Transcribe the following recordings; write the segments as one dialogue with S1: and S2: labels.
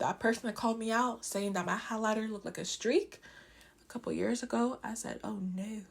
S1: that person that called me out saying that my highlighter looked like a streak a couple years ago, I said, oh no.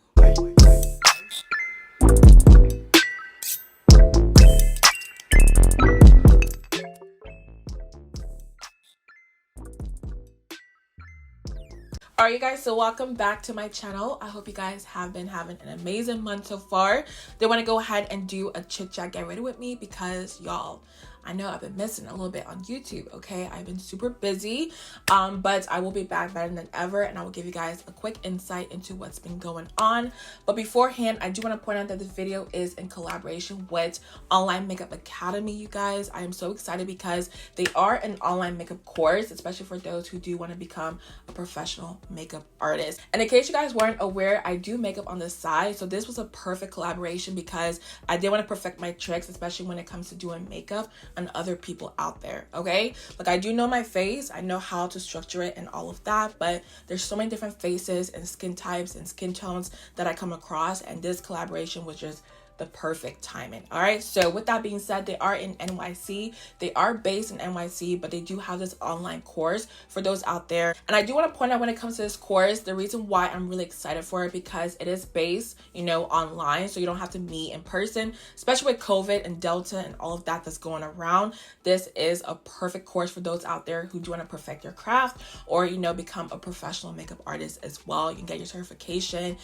S1: Alright, you guys, so welcome back to my channel. I hope you guys have been having an amazing month so far. They want to go ahead and do a chit chat, get ready with me, because y'all, I know I've been missing a little bit on YouTube, okay? I've been super busy, but I will be back better than ever, and I will give you guys a quick insight into what's been going on. But beforehand, I do want to point out that this video is in collaboration with Online Makeup Academy, you guys. I am so excited because they are an online makeup course, especially for those who do want to become a professional makeup artist. And in case you guys weren't aware, I do makeup on the side, so this was a perfect collaboration because I did want to perfect my tricks, especially when it comes to doing makeup on other people out there, okay? Like, I do know my face, I know how to structure it and all of that, but there's so many different faces and skin types and skin tones that I come across, and this collaboration was just the perfect timing. All right, so with that being said, they are in NYC. They are based in NYC, but they do have this online course for those out there. And I do want to point out, when it comes to this course, the reason why I'm really excited for it, because it is based, you know, online, so you don't have to meet in person, especially with COVID and Delta and all of that that's going around. This is a perfect course for those out there who do want to perfect your craft, or, you know, become a professional makeup artist as well. You can get your certification,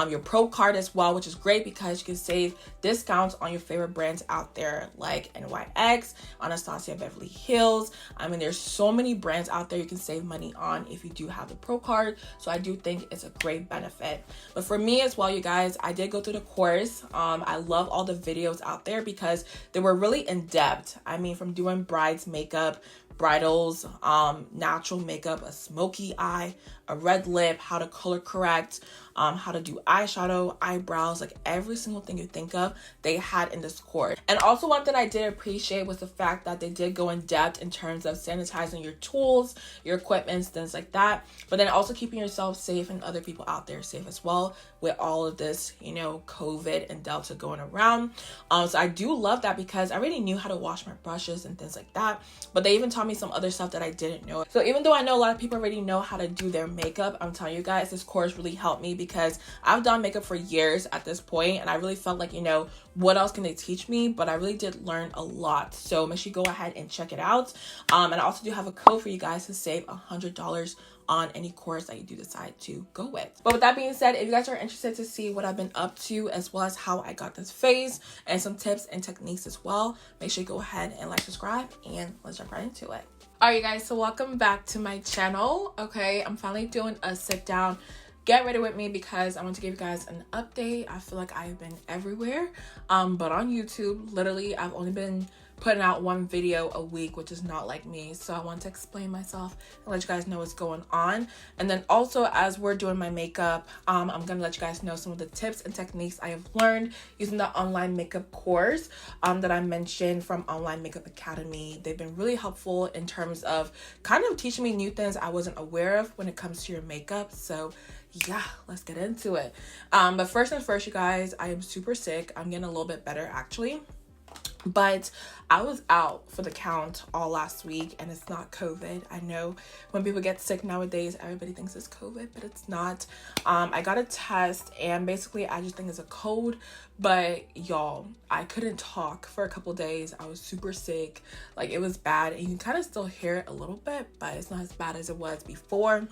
S1: your pro card as well, which is great because you can save discounts on your favorite brands out there, like NYX, Anastasia Beverly Hills. I mean, there's so many brands out there you can save money on if you do have the pro card. So I do think it's a great benefit. But for me as well, you guys, I did go through the course. I love all the videos out there because they were really in depth. I mean, from doing brides makeup, bridals, natural makeup, a smoky eye, a red lip, how to color correct, how to do eyeshadow, eyebrows, like every single thing you think of, they had in this course. And also, one thing I did appreciate was the fact that they did go in depth in terms of sanitizing your tools, your equipment, things like that, but then also keeping yourself safe and other people out there safe as well with all of this, you know, COVID and Delta going around. So I do love that because I already knew how to wash my brushes and things like that, but they even taught me some other stuff that I didn't know. So even though I know a lot of people already know how to do their makeup, I'm telling you guys, this course really helped me because I've done makeup for years at this point, and I really felt like, you know, what else can they teach me? But I really did learn a lot. So make sure you go ahead and check it out. And I also do have a code for you guys to save $100 on any course that you do decide to go with. But with that being said, if you guys are interested to see what I've been up to, as well as how I got this face and some tips and techniques as well, make sure you go ahead and like, subscribe, and let's jump right into it. All right, you guys, so welcome back to my channel. Okay, I'm finally doing a sit down, get ready with me, because I want to give you guys an update. I feel like I've been everywhere, but on YouTube, literally, I've only been putting out one video a week, which is not like me. So I want to explain myself and let you guys know what's going on. And then also, as we're doing my makeup, I'm gonna let you guys know some of the tips and techniques I have learned using the online makeup course that I mentioned from Online Makeup Academy. They've been really helpful in terms of kind of teaching me new things I wasn't aware of when it comes to your makeup. So yeah, let's get into it. But first and first, you guys, I am super sick. I'm getting a little bit better actually, but I was out for the count all last week, and it's not COVID. I know when people get sick nowadays, everybody thinks it's COVID, but it's not. I got a test, and basically I just think it's a cold, but y'all, I couldn't talk for a couple days. I was super sick. Like, it was bad, and you can kind of still hear it a little bit, but it's not as bad as it was before.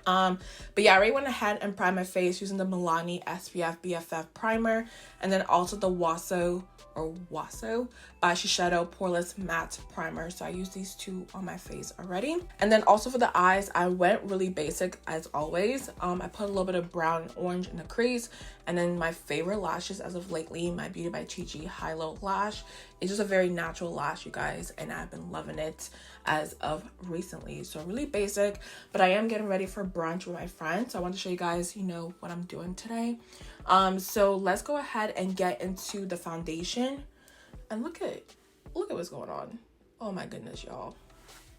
S1: But yeah, I already went ahead and primed my face using the Milani SPF BFF Primer, and then also the WASO by Shiseido Poreless Matte Primer. So I use these two on my face already. And then also for the eyes, I went really basic as always. I put a little bit of brown and orange in the crease, and then my favorite lashes as of lately, my Beauty by Chichi High-Low Lash. It's just a very natural lash, you guys, and I've been loving it as of recently. So really basic, but I am getting ready for brunch with my friends. So I want to show you guys, you know, what I'm doing today. So let's go ahead and get into the foundation. And look at what's going on. Oh my goodness, y'all.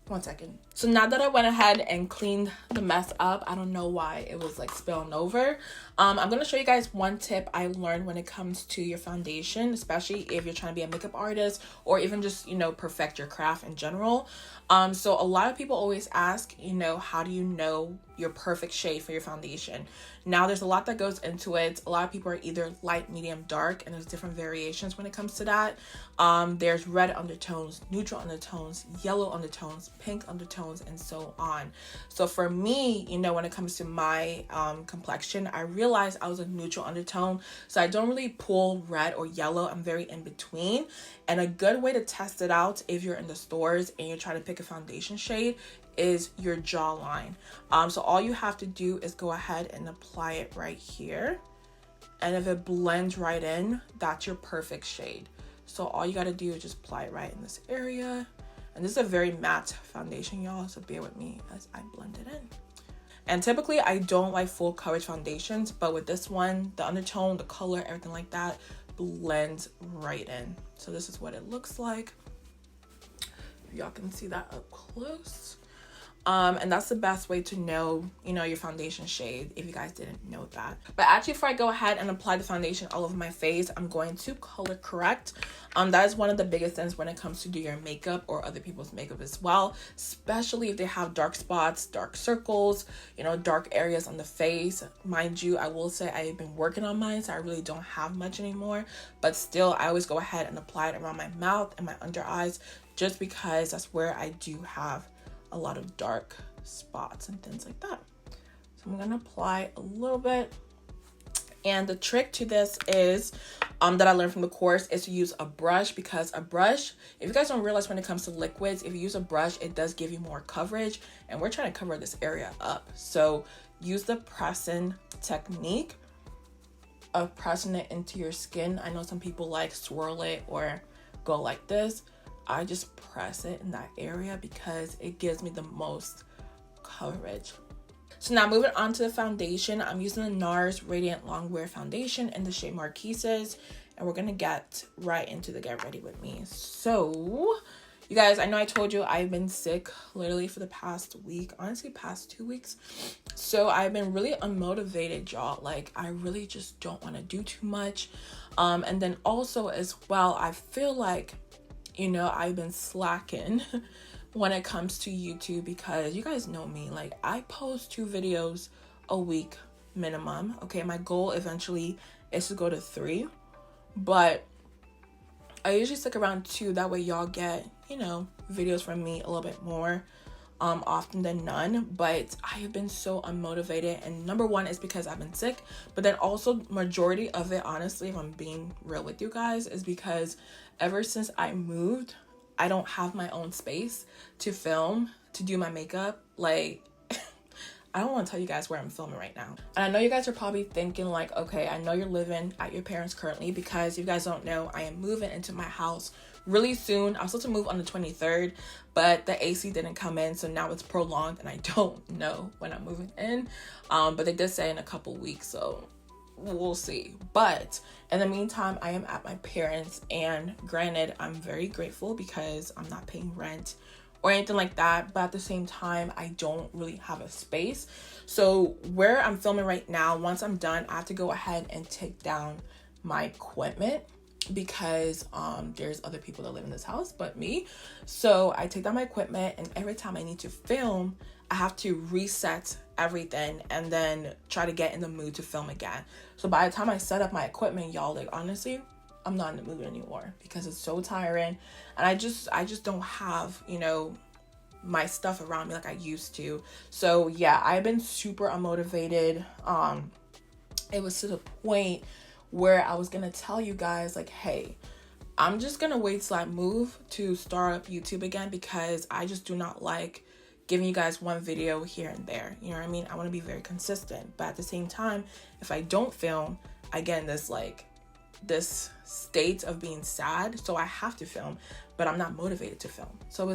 S1: One second. So now that I went ahead and cleaned the mess up, I don't know why it was like spilling over. I'm going to show you guys one tip I learned when it comes to your foundation, especially if you're trying to be a makeup artist or even just, you know, perfect your craft in general. So a lot of people always ask, you know, how do you know your perfect shade for your foundation? Now there's a lot that goes into it. A lot of people are either light, medium, dark, and there's different variations when it comes to that. There's red undertones, neutral undertones, yellow undertones, pink undertones, and so on. So for me, you know, when it comes to my complexion, I realized I was a neutral undertone, so I don't really pull red or yellow. I'm very in between. And a good way to test it out if you're in the stores and you're trying to pick a foundation shade is your jawline. So all you have to do is go ahead and apply it right here, and if it blends right in, that's your perfect shade. So all you got to do is just apply it right in this area. And this is a very matte foundation, y'all, so bear with me as I blend it in. And typically I don't like full coverage foundations, but with this one, the undertone, the color, everything like that blends right in. So this is what it looks like. Y'all can see that up close. And that's the best way to know, you know, your foundation shade, if you guys didn't know that. But actually, before I go ahead and apply the foundation all over my face, I'm going to color correct. That is one of the biggest things when it comes to do your makeup or other people's makeup as well, especially if they have dark spots, dark circles, you know, dark areas on the face. Mind you, I will say I've been working on mine, so I really don't have much anymore, but still I always go ahead and apply it around my mouth and my under eyes, just because that's where I do have a lot of dark spots and things like that. So I'm gonna apply a little bit. And the trick to this is that I learned from the course is to use a brush, because a brush, if you guys don't realize, when it comes to liquids, if you use a brush, it does give you more coverage, and we're trying to cover this area up. So use the pressing technique of pressing it into your skin. I know some people like swirl it or go like this. I just press it in that area because it gives me the most coverage. So now moving on to the foundation, I'm using the NARS Radiant Longwear Foundation in the shade Marquises, and we're gonna get right into the get ready with me. So you guys, I know I told you I've been sick literally for the past week, honestly past 2 weeks. So I've been really unmotivated, y'all. Like, I really just don't want to do too much. And then also as well, I feel like, you know, I've been slacking when it comes to YouTube, because you guys know me, like, I post 2 videos a week minimum. Okay, my goal eventually is to go to 3, but I usually stick around 2. That way y'all get, you know, videos from me a little bit more often than none. But I have been so unmotivated, and number one is because I've been sick, but then also majority of it, honestly, if I'm being real with you guys, is because ever since I moved, I don't have my own space to film, to do my makeup. Like, I don't want to tell you guys where I'm filming right now. And I know you guys are probably thinking like, okay, I know you're living at your parents currently, because if you guys don't know, I am moving into my house really soon. I was supposed to move on the 23rd, but the AC didn't come in, so now it's prolonged, and I don't know when I'm moving in. But they did say in a couple weeks, so we'll see. But in the meantime, I am at my parents', and granted, I'm very grateful because I'm not paying rent or anything like that, but at the same time, I don't really have a space. So where I'm filming right now, once I'm done, I have to go ahead and take down my equipment, because there's other people that live in this house but me. So I take down my equipment, and every time I need to film, I have to reset everything and then try to get in the mood to film again. So by the time I set up my equipment, y'all, like, honestly, I'm not in the mood anymore, because it's so tiring, and I just don't have, you know, my stuff around me like I used to. So yeah, I've been super unmotivated. It was to the point where I was gonna tell you guys, like, hey, I'm just gonna wait till I move to start up YouTube again, because I just do not like giving you guys one video here and there. You know what I mean? I want to be very consistent, but at the same time, if I don't film, I get in this state of being sad, so I have to film, but I'm not motivated to film. So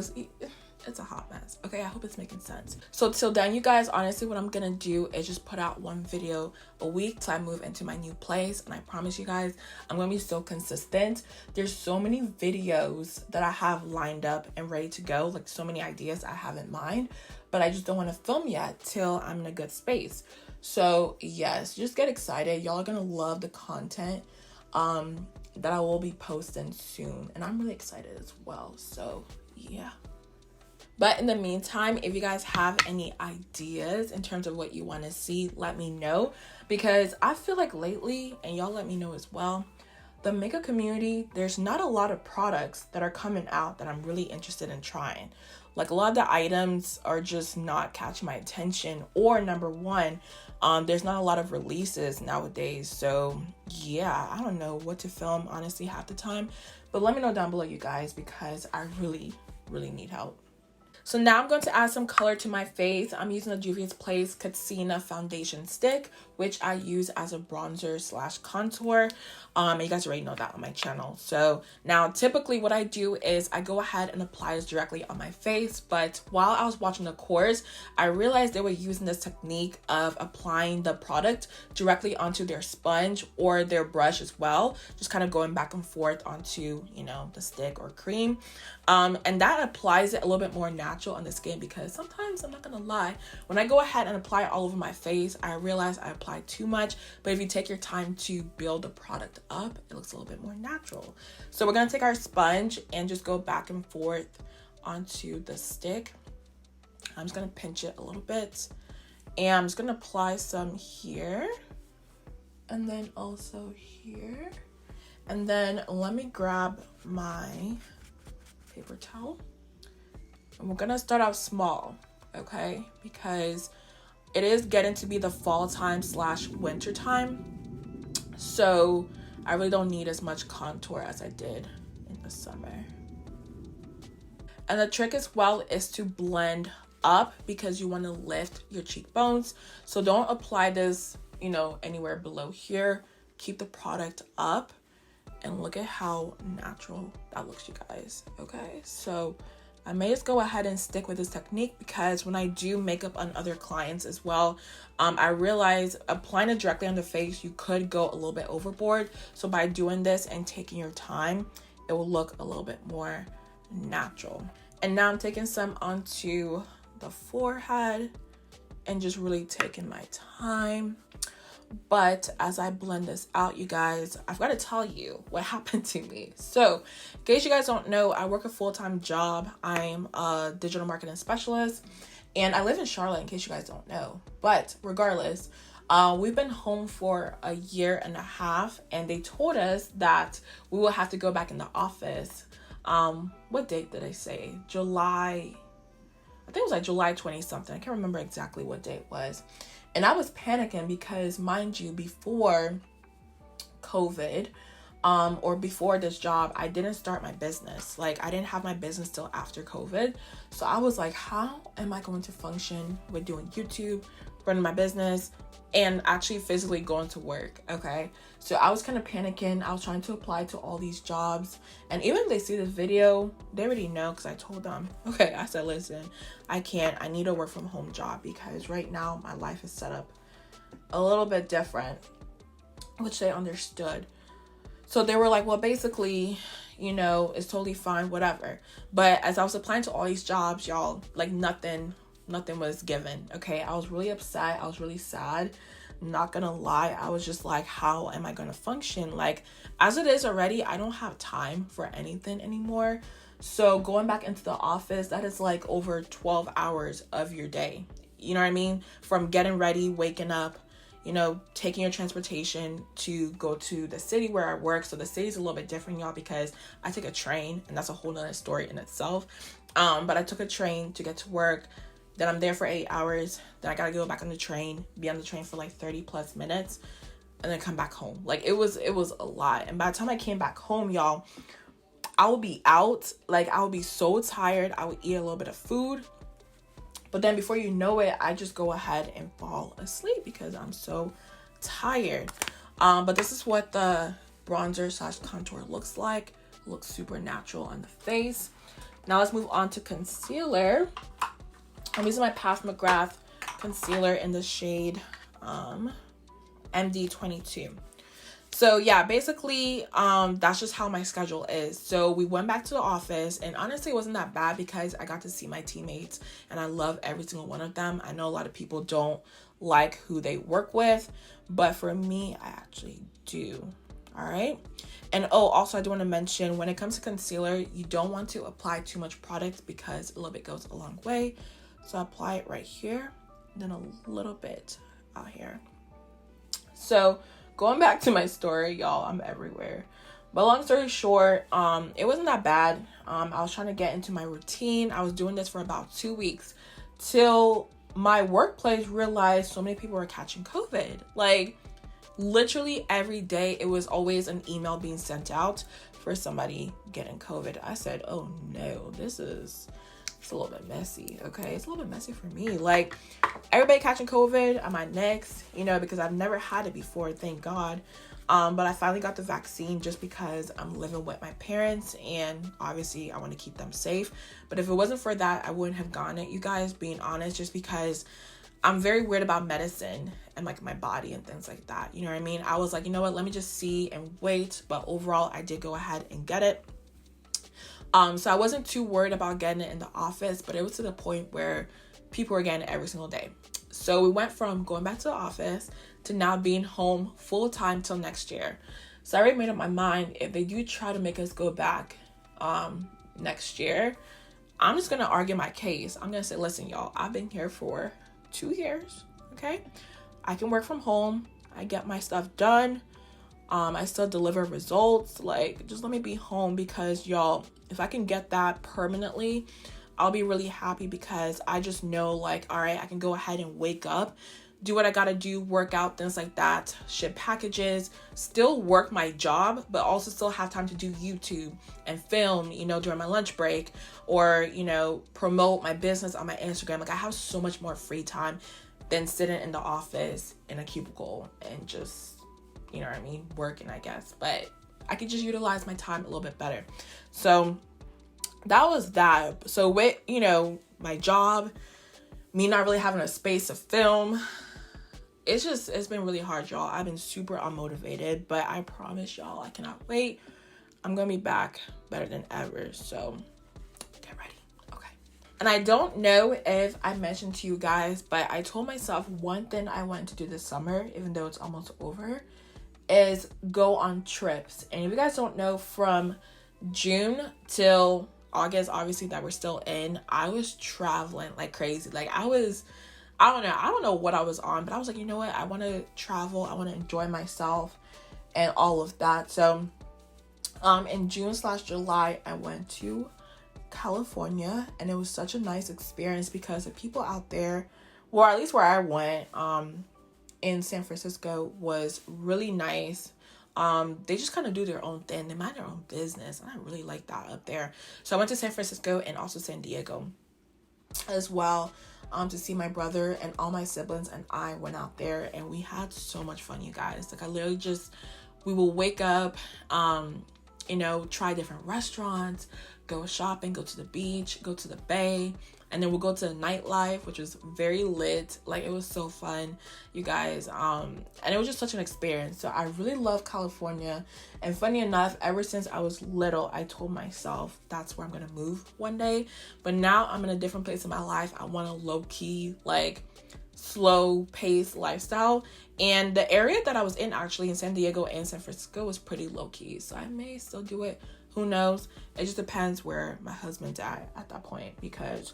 S1: it's a hot mess. Okay, I hope it's making sense. So till then, you guys, honestly, what I'm gonna do is just put out one video a week till I move into my new place. And I promise you guys, I'm gonna be so consistent. There's so many videos that I have lined up and ready to go, like so many ideas I have in mind, but I just don't want to film yet till I'm in a good space. So yes, just get excited. Y'all are gonna love the content that I will be posting soon, and I'm really excited as well. So yeah. But in the meantime, if you guys have any ideas in terms of what you want to see, let me know, because I feel like lately, and y'all let me know as well, the makeup community, there's not a lot of products that are coming out that I'm really interested in trying. Like a lot of the items are just not catching my attention, or number one, there's not a lot of releases nowadays. So yeah, I don't know what to film honestly half the time, but let me know down below, you guys, because I really need help. So now I'm going to add some color to my face. I'm using the Juvia's Place Katsina foundation stick, which I use as a bronzer slash contour. You guys already know that on my channel. So now typically what I do is I go ahead and apply this directly on my face. But while I was watching the course, I realized they were using this technique of applying the product directly onto their sponge or their brush as well. Just kind of going back and forth onto, you know, the stick or cream. And that applies it a little bit more natural on the skin, because sometimes, I'm not gonna lie, when I go ahead and apply it all over my face, I realize I apply too much. But if you take your time to build the product up, it looks a little bit more natural. So we're gonna take our sponge and just go back and forth onto the stick. I'm just gonna pinch it a little bit, and I'm just gonna apply some here and then also here. And then let me grab my paper towel, and we're gonna start out small, okay, because it is getting to be the fall time slash winter time, so I really don't need as much contour as I did in the summer. And the trick as well is to blend up, because you want to lift your cheekbones. So don't apply this, you know, anywhere below here. Keep the product up. And look at how natural that looks, you guys. Okay, so I may just go ahead and stick with this technique, because when I do makeup on other clients as well, I realize applying it directly on the face, you could go a little bit overboard. So by doing this and taking your time, it will look a little bit more natural. And now I'm taking some onto the forehead and just really taking my time. But as I blend this out, you guys, I've got to tell you what happened to me. So in case you guys don't know, I work a full-time job. I'm a digital marketing specialist, and I live in Charlotte, in case you guys don't know. But regardless, we've been home for a year and a half, and they told us that we will have to go back in the office. What date did I say? July, I think it was like July 20 something. I can't remember exactly what day it was. And I was panicking because, mind you, before COVID, or before this job, I didn't start my business. Like, I didn't have my business till after COVID. So I was like, how am I going to function with doing YouTube, running my business, and actually physically going to work? Okay, so I was kind of panicking. I was trying to apply to all these jobs, and even if they see this video, they already know, because I told them, okay, I said, listen, I need a work from home job, because right now my life is set up a little bit different, which they understood. So they were like, well, basically, you know, it's totally fine, whatever. But as I was applying to all these jobs, y'all, like nothing was given. Okay, I was really upset. I was really sad. Not gonna lie, I was just like, how am I gonna function? Like, as it is already, I don't have time for anything anymore. So going back into the office, that is like over 12 hours of your day. You know what I mean? From getting ready, waking up, you know, taking your transportation to go to the city where I work. So the city's a little bit different, y'all, because I take a train, and that's a whole nother story in itself. But I took a train to get to work. Then I'm there for 8 hours. Then I gotta go back on the train, be on the train for like 30 plus minutes, and then come back home. Like, it was a lot. And by the time I came back home, y'all, I would be out. Like, I would be so tired. I would eat a little bit of food, but then before you know it, I just go ahead and fall asleep because I'm so tired. But this is what the bronzer slash contour looks like. It looks super natural on the face. Now let's move on to concealer. I'm using my Path McGrath concealer in the shade MD22. So yeah, basically, that's just how my schedule is. So we went back to the office, and honestly, it wasn't that bad because I got to see my teammates, and I love every single one of them. I know a lot of people don't like who they work with, but for me, I actually do. All right. And oh, also I do want to mention, when it comes to concealer, you don't want to apply too much product because a little bit goes a long way. So I apply it right here, then a little bit out here. So going back to my story, y'all, I'm everywhere. But long story short, it wasn't that bad. I was trying to get into my routine. I was doing this for about 2 weeks till my workplace realized so many people were catching COVID. Like, literally every day, it was always an email being sent out for somebody getting COVID. I said, oh no, it's a little bit messy, okay? It's a little bit messy for me. Like, everybody catching COVID, am I next? You know, because I've never had it before, thank God. But I finally got the vaccine just because I'm living with my parents, and obviously I want to keep them safe. But if it wasn't for that, I wouldn't have gotten it, you guys, being honest, just because I'm very weird about medicine and like my body and things like that. You know what I mean? I was like, you know what, let me just see and wait. But overall, I did go ahead and get it. So I wasn't too worried about getting it in the office, but it was to the point where people were getting it every single day. So we went from going back to the office to now being home full time till next year. So I already made up my mind, if they do try to make us go back next year, I'm just going to argue my case. I'm going to say, listen, y'all, I've been here for 2 years, okay? I can work from home. I get my stuff done. I still deliver results. Like, just let me be home, because y'all, if I can get that permanently, I'll be really happy, because I just know, like, all right, I can go ahead and wake up, do what I gotta do, work out, things like that, ship packages, still work my job, but also still have time to do YouTube and film, you know, during my lunch break, or, you know, promote my business on my Instagram. Like, I have so much more free time than sitting in the office in a cubicle and just, you know what I mean, working, I guess. But I could just utilize my time a little bit better. So that was that. So with, you know, my job, me not really having a space to film, it's been really hard, y'all. I've been super unmotivated, but I promise y'all, I cannot wait. I'm gonna be back better than ever. So get ready. Okay. And I don't know if I mentioned to you guys, but I told myself one thing I wanted to do this summer, even though it's almost over, is go on trips. And if you guys don't know, from June till August, obviously, that we're still in, I was traveling like crazy. Like, I don't know what I was on, but I was like, you know what, I want to travel, I want to enjoy myself and all of that. So in June/July, I went to California, and it was such a nice experience because the people out there, or at least where I went, in San Francisco, was really nice. They just kind of do their own thing. They mind their own business, and I really like that up there. So I went to San Francisco and also San Diego as well, to see my brother, and all my siblings and I went out there, and we had so much fun, you guys. Like, I literally we will wake up, you know, try different restaurants, go shopping, go to the beach, go to the bay, and then we'll go to the nightlife, which was very lit. Like, it was so fun, you guys. And it was just such an experience. So I really love California. And funny enough, ever since I was little, I told myself that's where I'm going to move one day. But now I'm in a different place in my life. I want a low-key, like, slow-paced lifestyle. And the area that I was in, actually, in San Diego and San Francisco, was pretty low-key. So I may still do it. Who knows? It just depends where my husband's at that point, because,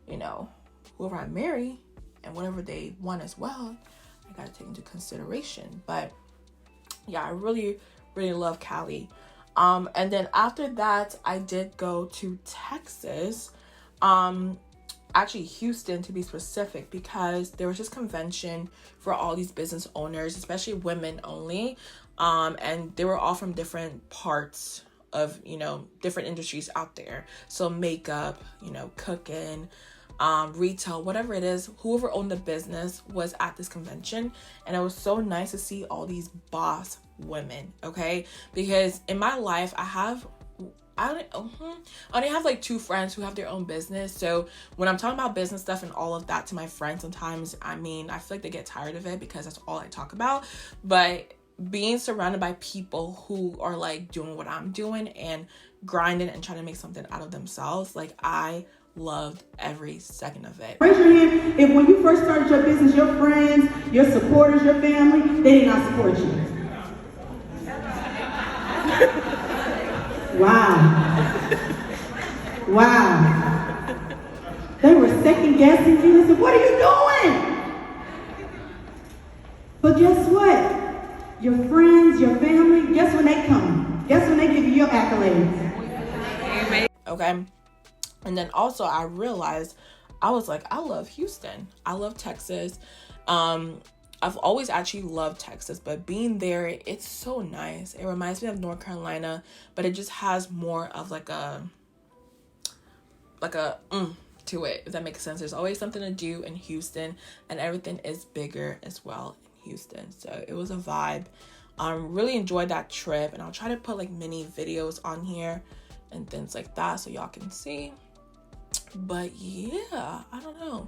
S1: you know, whoever I marry and whatever they want as well, I gotta take into consideration. But yeah, I really, really love Cali. And then after that, I did go to Texas, actually Houston to be specific, because there was this convention for all these business owners, especially women only, and they were all from different parts of, you know, different industries out there. So makeup, you know, cooking, retail, whatever it is, whoever owned the business was at this convention. And it was so nice to see all these boss women, okay? Because in my life, I have I only have like 2 friends who have their own business. So when I'm talking about business stuff and all of that to my friends, sometimes, I mean, I feel like they get tired of it because that's all I talk about. But being surrounded by people who are like doing what I'm doing and grinding and trying to make something out of themselves, like I loved every second of it.
S2: Raise your hand if when you first started your business, your friends, your supporters, your family, they did not support you. Wow. Wow. They were second guessing you and said, what are you doing? But guess what? Your friends, your family, guess when they come? Guess when they give you your accolades?
S1: Okay. And then also I realized, I was like, I love Houston. I love Texas. I've always actually loved Texas, but being there, it's so nice. It reminds me of North Carolina, but it just has more of like a to it, if that makes sense. There's always something to do in Houston, and everything is bigger as well in Houston. So it was a vibe. Really enjoyed that trip, and I'll try to put like mini videos on here and things like that so y'all can see. But yeah, I don't know.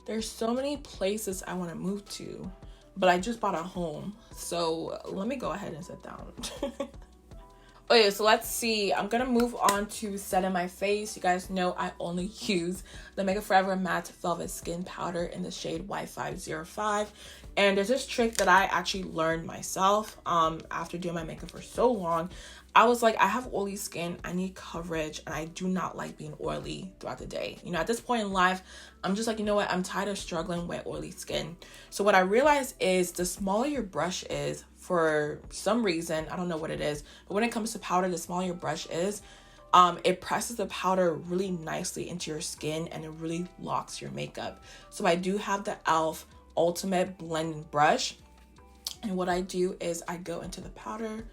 S1: There's so many places I want to move to, but I just bought a home. So let me go ahead and sit down. Okay, so let's see. I'm going to move on to setting my face. You guys know I only use the Makeup Forever Matte Velvet Skin Powder in the shade Y505. And there's this trick that I actually learned myself after doing my makeup for so long. I was like, I have oily skin, I need coverage, and I do not like being oily throughout the day. You know, at this point in life, I'm just like, you know what, I'm tired of struggling with oily skin. So what I realized is the smaller your brush is, for some reason, I don't know what it is, but when it comes to powder, the smaller your brush is, it presses the powder really nicely into your skin, and it really locks your makeup. So I do have the e.l.f. Ultimate Blending Brush, and what I do is I go into the powder,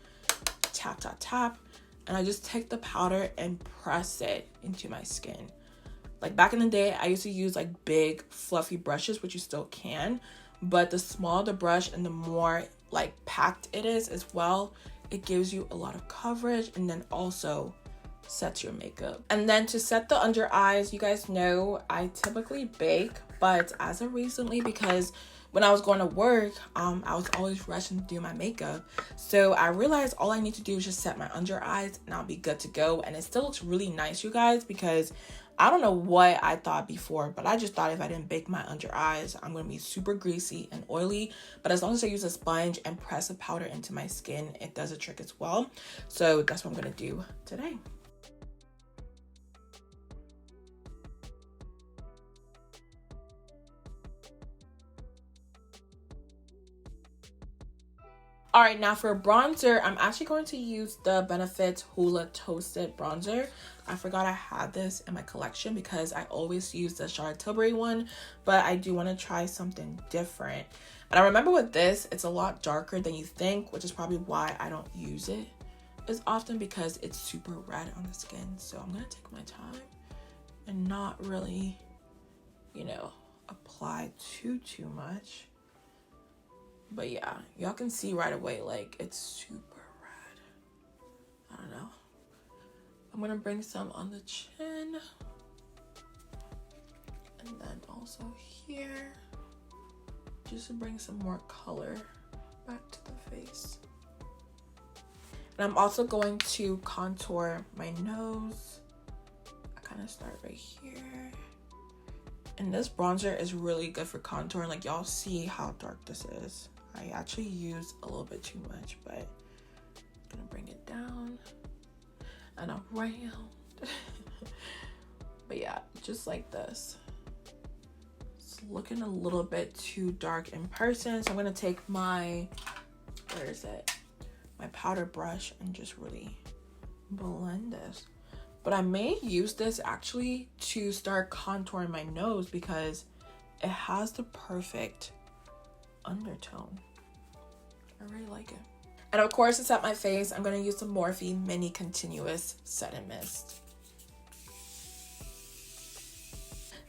S1: tap, tap, tap, and I just take the powder and press it into my skin. Like back in the day, I used to use like big fluffy brushes, which you still can, but the smaller the brush and the more like packed it is as well, it gives you a lot of coverage, and then also sets your makeup. And then to set the under eyes, you guys know I typically bake, but as of recently, because when I was going to work, I was always rushing to do my makeup. So I realized all I need to do is just set my under eyes and I'll be good to go. And it still looks really nice, you guys, because I don't know what I thought before, but I just thought if I didn't bake my under eyes, I'm going to be super greasy and oily. But as long as I use a sponge and press a powder into my skin, it does a trick as well. So that's what I'm going to do today. All right, now for bronzer, I'm actually going to use the Benefit Hoola Toasted Bronzer. I forgot I had this in my collection because I always use the Charlotte Tilbury one, but I do want to try something different. And I remember with this, it's a lot darker than you think, which is probably why I don't use it as often, because it's super red on the skin. So I'm going to take my time and not really, you know, apply too much. But yeah, y'all can see right away, like, it's super red. I don't know. I'm gonna bring some on the chin. And then also here. Just to bring some more color back to the face. And I'm also going to contour my nose. I kind of start right here. And this bronzer is really good for contouring. Like, y'all see how dark this is. I actually use a little bit too much, but I'm gonna bring it down and around. But yeah, just like this. It's looking a little bit too dark in person, so I'm gonna take my, where is it? My powder brush and just really blend this. But I may use this actually to start contouring my nose because it has the perfect undertone. I really like it. And of course, to set my face, I'm going to use the Morphe Mini Continuous Set and Mist.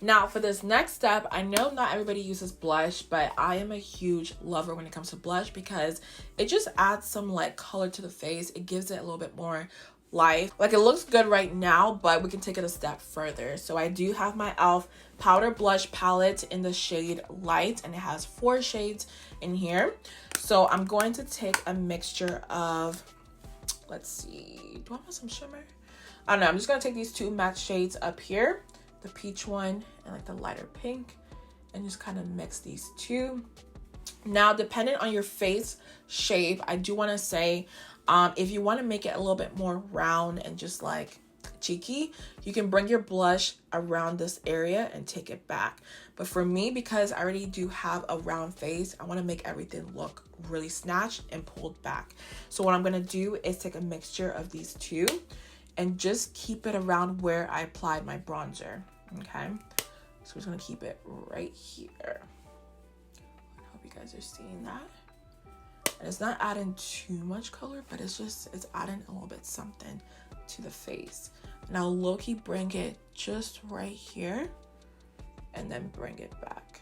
S1: Now for this next step, I know not everybody uses blush, but I am a huge lover when it comes to blush because it just adds some like color to the face. It gives it a little bit more life. Like, it looks good right now, but we can take it a step further. So I do have my e.l.f. powder blush palette in the shade Light, and it has 4 shades in here. So I'm going to take a mixture of, let's see, do I want some shimmer? I don't know. I'm just going to take these 2 matte shades up here, the peach one and like the lighter pink, and just kind of mix these 2. Now, depending on your face shape, I do want to say, if you want to make it a little bit more round and just like cheeky, you can bring your blush around this area and take it back. But for me, because I already do have a round face, I want to make everything look really snatched and pulled back. So what I'm going to do is take a mixture of these 2 and just keep it around where I applied my bronzer. Okay, so we're just going to keep it right here. I hope you guys are seeing that. And it's not adding too much color, but it's adding a little bit something to the face. Now low-key bring it just right here and then bring it back.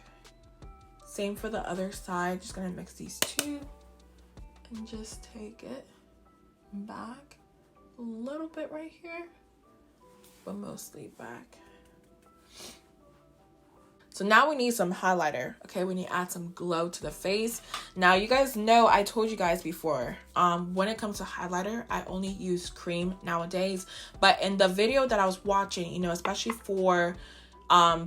S1: Same for the other side. Just gonna mix these 2 and just take it back a little bit right here, but mostly back. So now we need some highlighter. Okay, we need to add some glow to the face. Now, you guys know I told you guys before, when it comes to highlighter, I only use cream nowadays. But in the video that I was watching, you know, especially for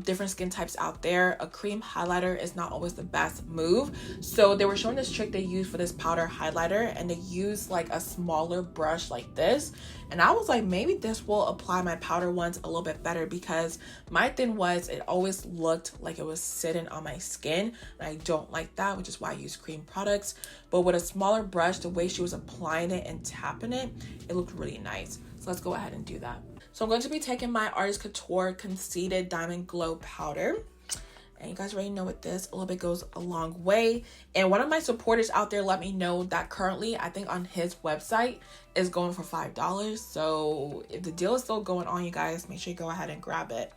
S1: different skin types out there, a cream highlighter is not always the best move. So they were showing this trick they use for this powder highlighter, and they use like a smaller brush like this, and I was like, maybe this will apply my powder ones a little bit better, because my thing was it always looked like it was sitting on my skin, and I don't like that, which is why I use cream products. But with a smaller brush, the way she was applying it and tapping it, it looked really nice. So let's go ahead and do that. So I'm going to be taking my Artist Couture Conceited Diamond Glow Powder. And you guys already know with this, a little bit goes a long way. And one of my supporters out there let me know that currently, I think on his website, is going for $5. So if the deal is still going on, you guys, make sure you go ahead and grab it.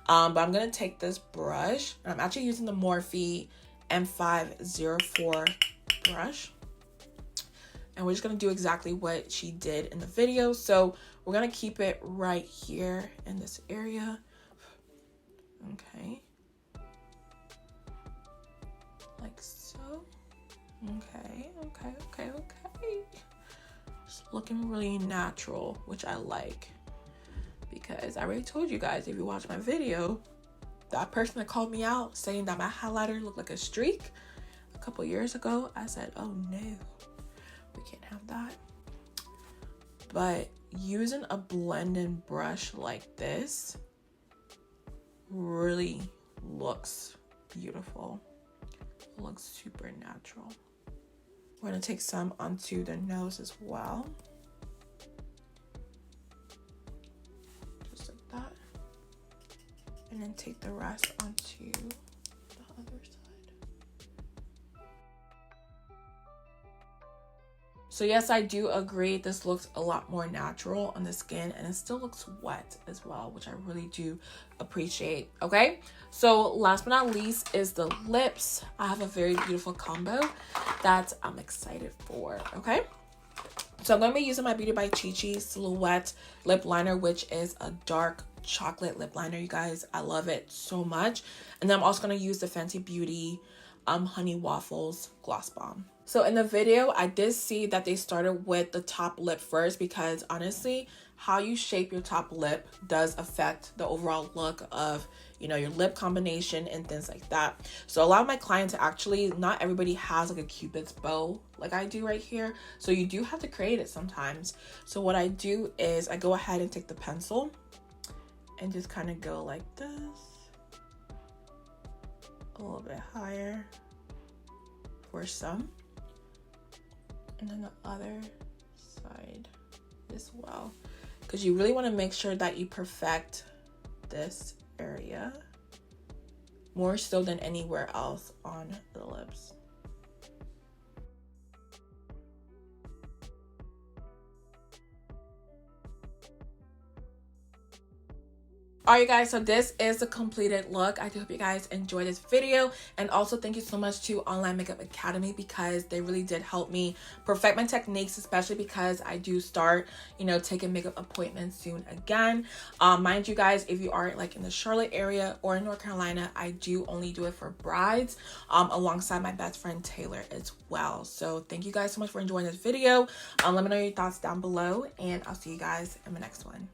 S1: But I'm going to take this brush. And I'm actually using the Morphe M504 brush. And we're just going to do exactly what she did in the video. So we're going to keep it right here in this area. Okay. Like so. Okay. Just looking really natural, which I like. Because I already told you guys, if you watch my video, that person that called me out saying that my highlighter looked like a streak a couple years ago, I said, oh no. We can't have that. But using a blending brush like this really looks beautiful. It looks super natural. We're gonna take some onto the nose as well. Just like that. And then take the rest onto the other side. So yes, I do agree, this looks a lot more natural on the skin, and it still looks wet as well, which I really do appreciate. Okay, so last but not least is the lips. I have a very beautiful combo that I'm excited for. Okay, so I'm going to be using my Beauty by Chi Silhouette lip liner, which is a dark chocolate lip liner, you guys. I love it so much. And then I'm also going to use the Fenty Beauty Honey Waffles Gloss Bomb. So in the video, I did see that they started with the top lip first, because honestly, how you shape your top lip does affect the overall look of, you know, your lip combination and things like that. So a lot of my clients, actually, not everybody has like a Cupid's bow like I do right here. So you do have to create it sometimes. So what I do is I go ahead and take the pencil and just kind of go like this, a little bit higher for some. And then the other side as well, because you really want to make sure that you perfect this area more so than anywhere else on the lips. Alright guys, so this is the completed look. I do hope you guys enjoyed this video, and also thank you so much to Online Makeup Academy because they really did help me perfect my techniques, especially because I do start, you know, taking makeup appointments soon again. Mind you guys, if you are like in the Charlotte area or in North Carolina, I do only do it for brides alongside my best friend Taylor as well. So thank you guys so much for enjoying this video. Let me know your thoughts down below, and I'll see you guys in the next one.